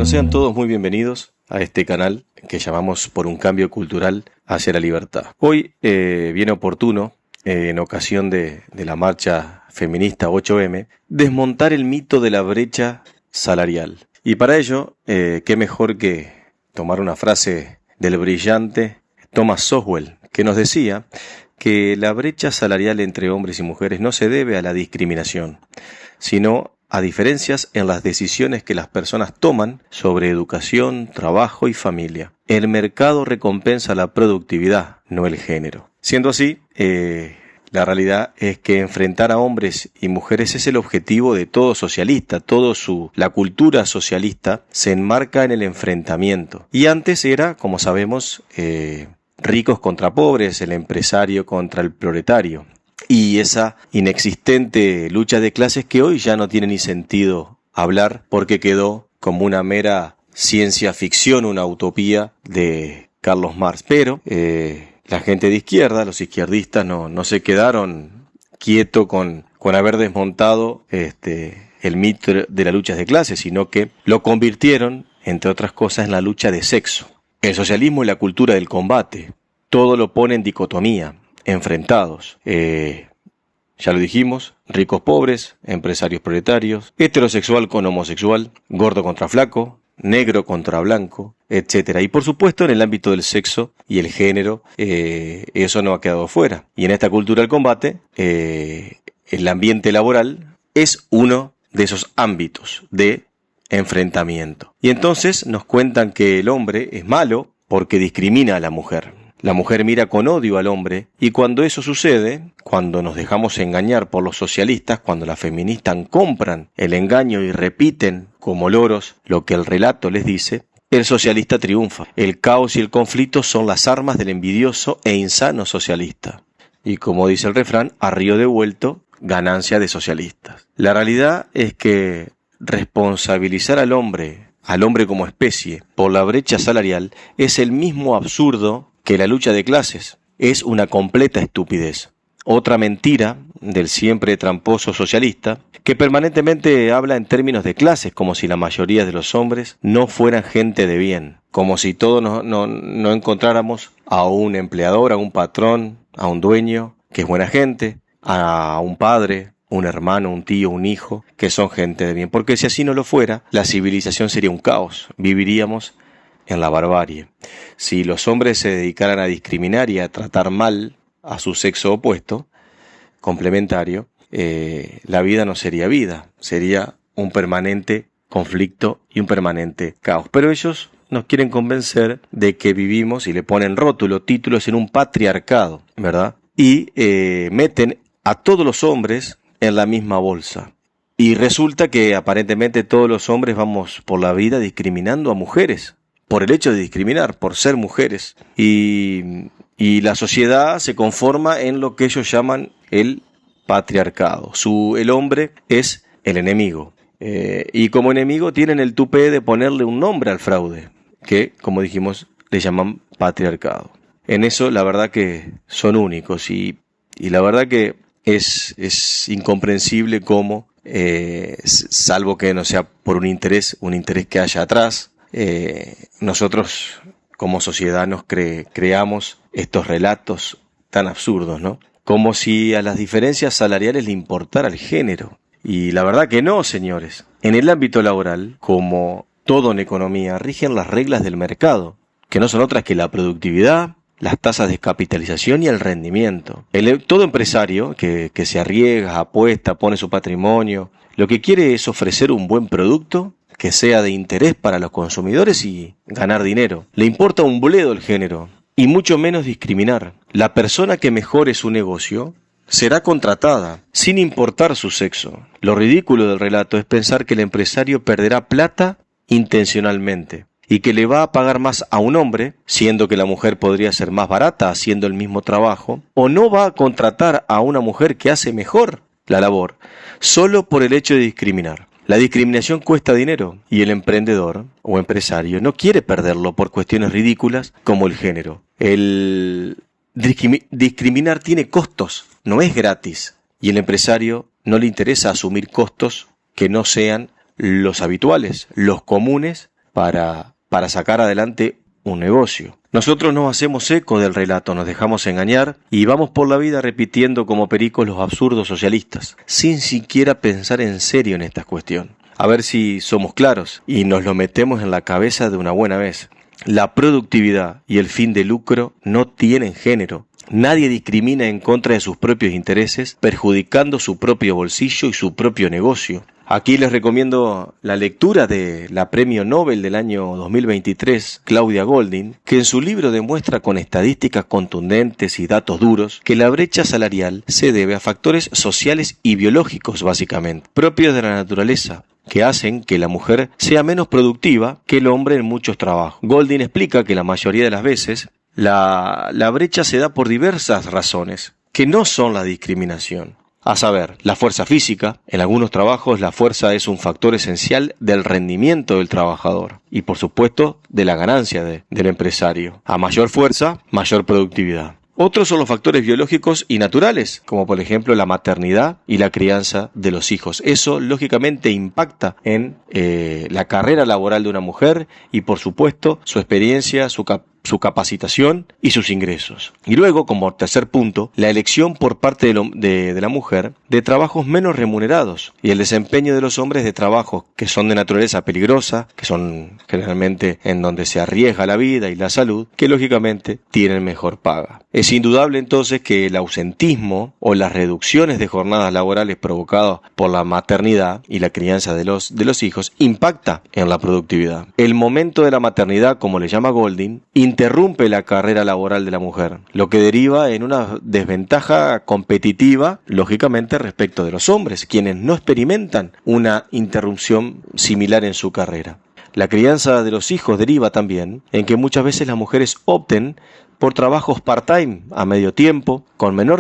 sean todos muy bienvenidos a este canal que llamamos Por un cambio cultural hacia la libertad. Hoy viene oportuno, en ocasión de la marcha feminista 8M, desmontar el mito de la brecha salarial. Y para ello, qué mejor que tomar una frase del brillante Thomas Sowell, que nos decía que la brecha salarial entre hombres y mujeres no se debe a la discriminación, sino a diferencias en las decisiones que las personas toman sobre educación, trabajo y familia. El mercado recompensa la productividad, no el género. Siendo así, la realidad es que enfrentar a hombres y mujeres es el objetivo de todo socialista. La cultura socialista se enmarca en el enfrentamiento. Y antes era, como sabemos, ricos contra pobres, el empresario contra el proletario. Y esa inexistente lucha de clases que hoy ya no tiene ni sentido hablar porque quedó como una mera ciencia ficción, una utopía de Carlos Marx. Pero la gente de izquierda, los izquierdistas, no se quedaron quietos con haber desmontado el mito de la lucha de clases, sino que lo convirtieron, entre otras cosas, en la lucha de sexo. El socialismo y la cultura del combate, todo lo pone en dicotomía, enfrentados. Ya lo dijimos, ricos pobres, empresarios proletarios, heterosexual con homosexual, gordo contra flaco, negro contra blanco, etcétera. Y por supuesto en el ámbito del sexo y el género, eso no ha quedado fuera. Y en esta cultura del combate, el ambiente laboral es uno de esos ámbitos de enfrentamiento. Y entonces nos cuentan que el hombre es malo porque discrimina a la mujer. La mujer mira con odio al hombre y cuando eso sucede, cuando nos dejamos engañar por los socialistas, cuando las feministas compran el engaño y repiten como loros lo que el relato les dice, el socialista triunfa. El caos y el conflicto son las armas del envidioso e insano socialista. Y como dice el refrán, a río devuelto, ganancia de socialistas. La realidad es que responsabilizar al hombre como especie por la brecha salarial es el mismo absurdo que la lucha de clases. Es una completa estupidez. Otra mentira del siempre tramposo socialista que permanentemente habla en términos de clases, como si la mayoría de los hombres no fueran gente de bien, como si todos no encontráramos a un empleador, a un patrón, a un dueño que es buena gente, a un padre, un hermano, un tío, un hijo, que son gente de bien. Porque si así no lo fuera, la civilización sería un caos. Viviríamos en la barbarie. Si los hombres se dedicaran a discriminar y a tratar mal a su sexo opuesto, complementario, la vida no sería vida, sería un permanente conflicto y un permanente caos. Pero ellos nos quieren convencer de que vivimos, y le ponen títulos en un patriarcado, ¿verdad? Y meten a todos los hombres en la misma bolsa. Y resulta que aparentemente todos los hombres vamos por la vida discriminando a mujeres, por el hecho de discriminar, por ser mujeres. Y la sociedad se conforma en lo que ellos llaman el patriarcado. El hombre es el enemigo. Y como enemigo tienen el tupé de ponerle un nombre al fraude, que, como dijimos, le llaman patriarcado. En eso, la verdad que son únicos. Y la verdad que es incomprensible cómo, salvo que no sea por un interés que haya atrás, nosotros como sociedad nos creamos estos relatos tan absurdos, ¿no? Como si a las diferencias salariales le importara el género. Y la verdad que no, señores. En el ámbito laboral, como todo en economía, rigen las reglas del mercado, que no son otras que la productividad, las tasas de capitalización y el rendimiento. Todo empresario que se arriesga, apuesta, pone su patrimonio, lo que quiere es ofrecer un buen producto que sea de interés para los consumidores y ganar dinero. Le importa un bledo el género, y mucho menos discriminar. La persona que mejore su negocio será contratada, sin importar su sexo. Lo ridículo del relato es pensar que el empresario perderá plata intencionalmente, y que le va a pagar más a un hombre, siendo que la mujer podría ser más barata haciendo el mismo trabajo, o no va a contratar a una mujer que hace mejor la labor, solo por el hecho de discriminar. La discriminación cuesta dinero y el emprendedor o empresario no quiere perderlo por cuestiones ridículas como el género. El discriminar tiene costos, no es gratis, y el empresario no le interesa asumir costos que no sean los habituales, los comunes para sacar adelante un negocio. Nosotros nos hacemos eco del relato, nos dejamos engañar y vamos por la vida repitiendo como pericos los absurdos socialistas, sin siquiera pensar en serio en esta cuestión. A ver si somos claros y nos lo metemos en la cabeza de una buena vez. La productividad y el fin de lucro no tienen género. Nadie discrimina en contra de sus propios intereses, perjudicando su propio bolsillo y su propio negocio. Aquí les recomiendo la lectura de la Premio Nobel del año 2023, Claudia Goldin, que en su libro demuestra con estadísticas contundentes y datos duros que la brecha salarial se debe a factores sociales y biológicos, básicamente, propios de la naturaleza, que hacen que la mujer sea menos productiva que el hombre en muchos trabajos. Goldin explica que la mayoría de las veces la brecha se da por diversas razones, que no son la discriminación. A saber, la fuerza física. En algunos trabajos la fuerza es un factor esencial del rendimiento del trabajador y por supuesto de la ganancia del empresario. A mayor fuerza, mayor productividad. Otros son los factores biológicos y naturales, como por ejemplo la maternidad y la crianza de los hijos. Eso lógicamente impacta en la carrera laboral de una mujer y por supuesto su experiencia, su capacitación y sus ingresos. Y luego, como tercer punto, la elección por parte de la mujer de trabajos menos remunerados y el desempeño de los hombres de trabajos que son de naturaleza peligrosa, que son generalmente en donde se arriesga la vida y la salud, que lógicamente tienen mejor paga. Es indudable entonces que el ausentismo o las reducciones de jornadas laborales provocadas por la maternidad y la crianza de los hijos impacta en la productividad. El momento de la maternidad, como le llama Goldin, interrumpe la carrera laboral de la mujer, lo que deriva en una desventaja competitiva, lógicamente, respecto de los hombres, quienes no experimentan una interrupción similar en su carrera. La crianza de los hijos deriva también en que muchas veces las mujeres opten por trabajos part-time, a medio tiempo, con menor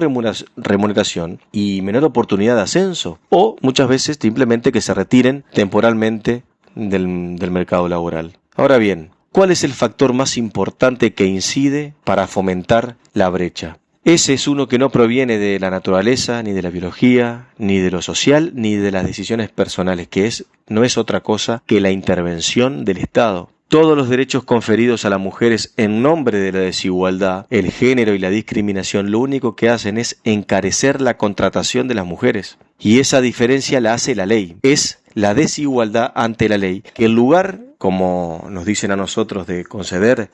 remuneración y menor oportunidad de ascenso, o muchas veces simplemente que se retiren temporalmente del mercado laboral. Ahora bien, ¿cuál es el factor más importante que incide para fomentar la brecha? Ese es uno que no proviene de la naturaleza, ni de la biología, ni de lo social, ni de las decisiones personales, que no es otra cosa que la intervención del Estado. Todos los derechos conferidos a las mujeres en nombre de la desigualdad, el género y la discriminación, lo único que hacen es encarecer la contratación de las mujeres. Y esa diferencia la hace la ley. Es la desigualdad ante la ley, que en lugar, como nos dicen a nosotros, de conceder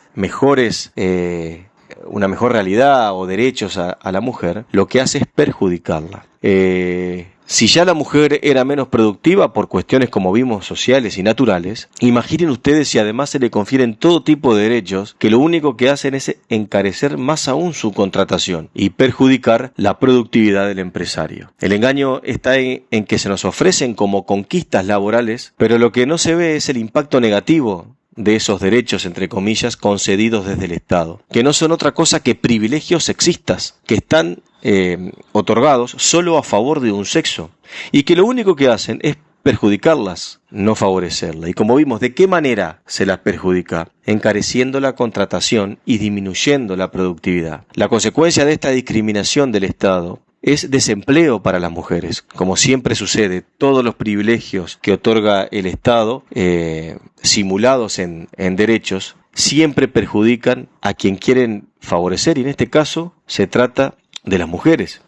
una mejor realidad o derechos a la mujer, lo que hace es perjudicarla. Si ya la mujer era menos productiva por cuestiones, como vimos, sociales y naturales, imaginen ustedes si además se le confieren todo tipo de derechos que lo único que hacen es encarecer más aún su contratación y perjudicar la productividad del empresario. El engaño está en que se nos ofrecen como conquistas laborales, pero lo que no se ve es el impacto negativo de esos derechos, entre comillas, concedidos desde el Estado, que no son otra cosa que privilegios sexistas, que están otorgados solo a favor de un sexo, y que lo único que hacen es perjudicarlas, no favorecerlas. Y como vimos, ¿de qué manera se las perjudica? Encareciendo la contratación y disminuyendo la productividad. La consecuencia de esta discriminación del Estado es desempleo para las mujeres. Como siempre sucede, todos los privilegios que otorga el Estado, simulados en derechos, siempre perjudican a quien quieren favorecer, y en este caso se trata de las mujeres.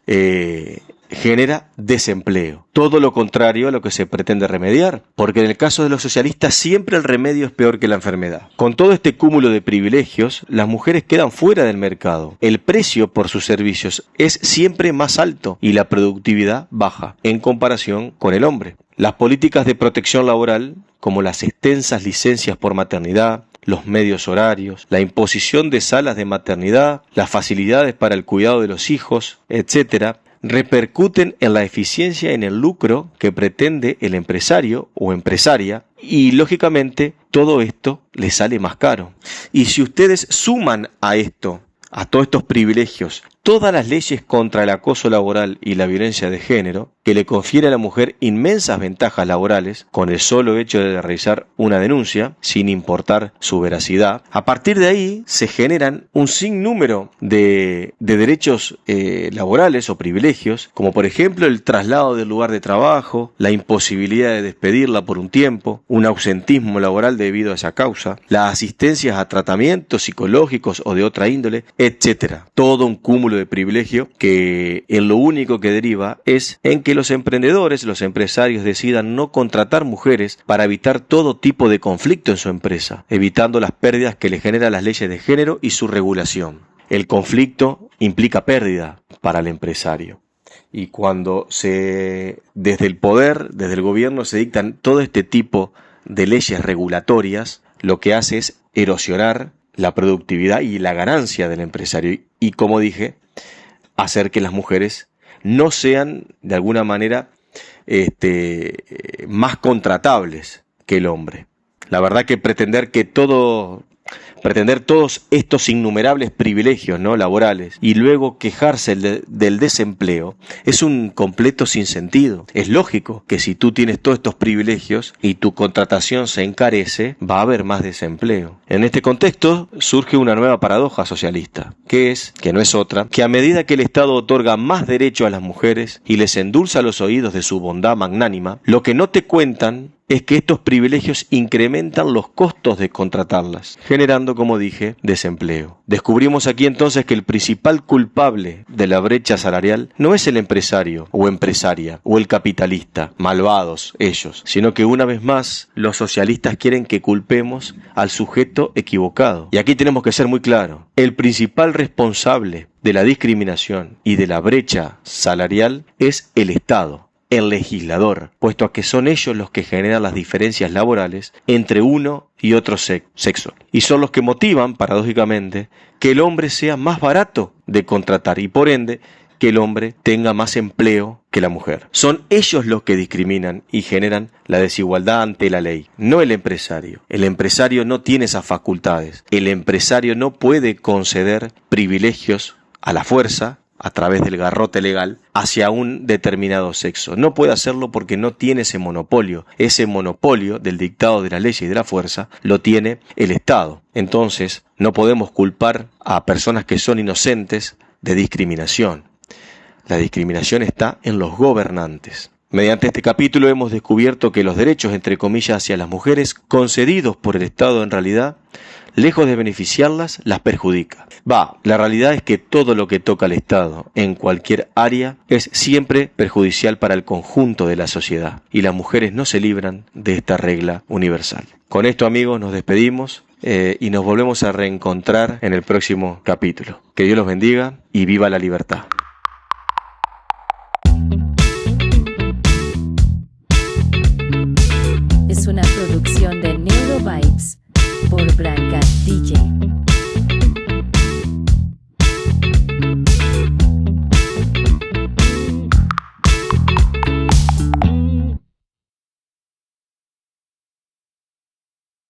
Genera desempleo. Todo lo contrario a lo que se pretende remediar, porque en el caso de los socialistas siempre el remedio es peor que la enfermedad. Con todo este cúmulo de privilegios, las mujeres quedan fuera del mercado. El precio por sus servicios es siempre más alto y la productividad baja en comparación con el hombre. Las políticas de protección laboral, como las extensas licencias por maternidad, los medios horarios, la imposición de salas de maternidad, las facilidades para el cuidado de los hijos, etc., repercuten en la eficiencia y en el lucro que pretende el empresario o empresaria, y lógicamente todo esto les sale más caro. Y si ustedes suman a esto, a todos estos privilegios, todas las leyes contra el acoso laboral y la violencia de género, que le confiere a la mujer inmensas ventajas laborales con el solo hecho de realizar una denuncia, sin importar su veracidad. A partir de ahí se generan un sinnúmero de derechos laborales o privilegios, como por ejemplo el traslado del lugar de trabajo, la imposibilidad de despedirla por un tiempo, un ausentismo laboral debido a esa causa, las asistencias a tratamientos psicológicos o de otra índole, etc. Todo un cúmulo de privilegio que en lo único que deriva es en que los emprendedores, los empresarios decidan no contratar mujeres para evitar todo tipo de conflicto en su empresa, evitando las pérdidas que le generan las leyes de género y su regulación. El conflicto implica pérdida para el empresario. Y cuando desde el poder, desde el gobierno, se dictan todo este tipo de leyes regulatorias, lo que hace es erosionar la productividad y la ganancia del empresario. Y como dije, hacer que las mujeres no sean, de alguna manera, más contratables que el hombre. La verdad que pretender todos estos innumerables privilegios, ¿no?, laborales y luego quejarse del desempleo es un completo sinsentido. Es lógico que si tú tienes todos estos privilegios y tu contratación se encarece, va a haber más desempleo. En este contexto surge una nueva paradoja socialista, que no es otra, que a medida que el Estado otorga más derecho a las mujeres y les endulza los oídos de su bondad magnánima, lo que no te cuentan es que estos privilegios incrementan los costos de contratarlas, generando, como dije, desempleo. Descubrimos aquí entonces que el principal culpable de la brecha salarial no es el empresario o empresaria o el capitalista, malvados ellos, sino que una vez más los socialistas quieren que culpemos al sujeto equivocado. Y aquí tenemos que ser muy claros, el principal responsable de la discriminación y de la brecha salarial es el Estado, el legislador, puesto a que son ellos los que generan las diferencias laborales entre uno y otro sexo, y son los que motivan, paradójicamente, que el hombre sea más barato de contratar y por ende que el hombre tenga más empleo que la mujer. Son ellos los que discriminan y generan la desigualdad ante la ley, no el empresario. El empresario no tiene esas facultades. El empresario no puede conceder privilegios a la fuerza, a través del garrote legal, hacia un determinado sexo. No puede hacerlo porque no tiene ese monopolio. Ese monopolio del dictado de la ley y de la fuerza lo tiene el Estado. Entonces, no podemos culpar a personas que son inocentes de discriminación. La discriminación está en los gobernantes. Mediante este capítulo hemos descubierto que los derechos, entre comillas, hacia las mujeres concedidos por el Estado en realidad, lejos de beneficiarlas, las perjudica. La realidad es que todo lo que toca al Estado en cualquier área es siempre perjudicial para el conjunto de la sociedad y las mujeres no se libran de esta regla universal. Con esto, amigos, nos despedimos y nos volvemos a reencontrar en el próximo capítulo. Que Dios los bendiga y viva la libertad. Es una producción de Neurovibes por Branca DJ.